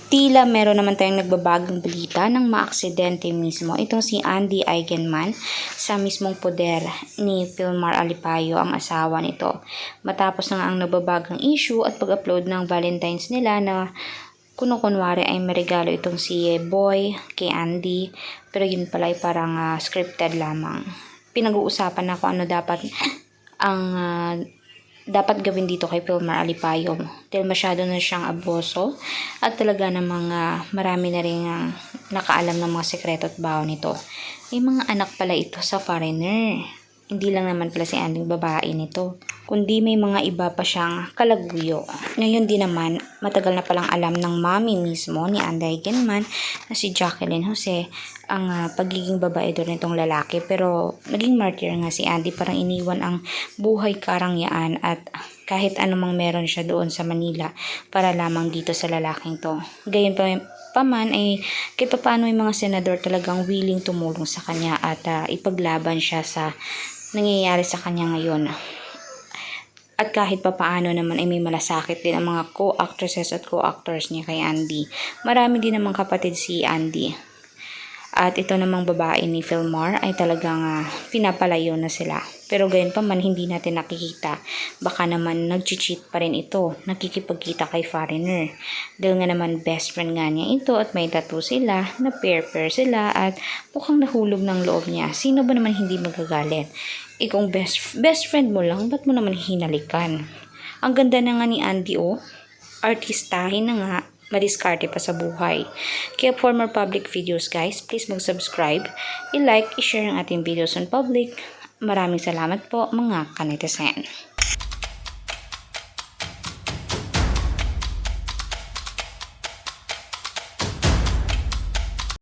Tila meron naman tayong nagbabagang balita ng maaksidente mismo. Itong si Andy Eigenman sa mismong poder ni Filmar Alipayo, ang asawa nito. Matapos na ang nababagang issue at pag-upload ng Valentine's nila na kunwari ay may itong si Boy kay Andy. Pero yun pala ay parang scripted lamang. Pinag-uusapan na kung ano dapat ang dapat gawin dito kay Filmar Alipayo dahil masyado na siyang abuso at talaga namang marami na rin nakaalam ng mga sekreto at baho nito. May mga anak pala ito sa foreigner. Hindi lang naman pala si Andy babae nito, kundi may mga iba pa siyang kalaguyo. Ngayon din naman, matagal na palang alam ng mami mismo ni Andy Eigenman na si Jacqueline Jose ang pagiging babae doon nitong lalaki. Pero naging martyr nga si Andy, parang iniwan ang buhay karangyaan at kahit anumang meron siya doon sa Manila para lamang dito sa lalaking to. Gayon pa man ay kahit paano yung mga senador talagang willing tumulong sa kanya at ipaglaban siya sa nangyayari sa kanya ngayon. At kahit papaano naman ay may malasakit din ang mga co-actresses at co-actors niya kay Andy. Marami din namang kapatid si Andy. At ito namang babae ni Filmar ay talagang pinapalayo na sila. Pero gayon pa man hindi natin nakikita. Baka naman nag-cheat pa rin ito. Nakikipagkita kay foreigner. Dahil nga naman best friend nga niya ito at may tattoo sila, na pair-pair sila at mukhang nahulog ng loob niya. Sino ba naman hindi magagalit? Kung best friend mo lang, ba't mo naman hinalikan? Ang ganda na nga ni Andy artistahin na nga, madiskarte pa sa buhay. Kaya for more public videos guys, please mag-subscribe, i-like, i-share ang ating videos on public. Maraming salamat po mga kanetizen.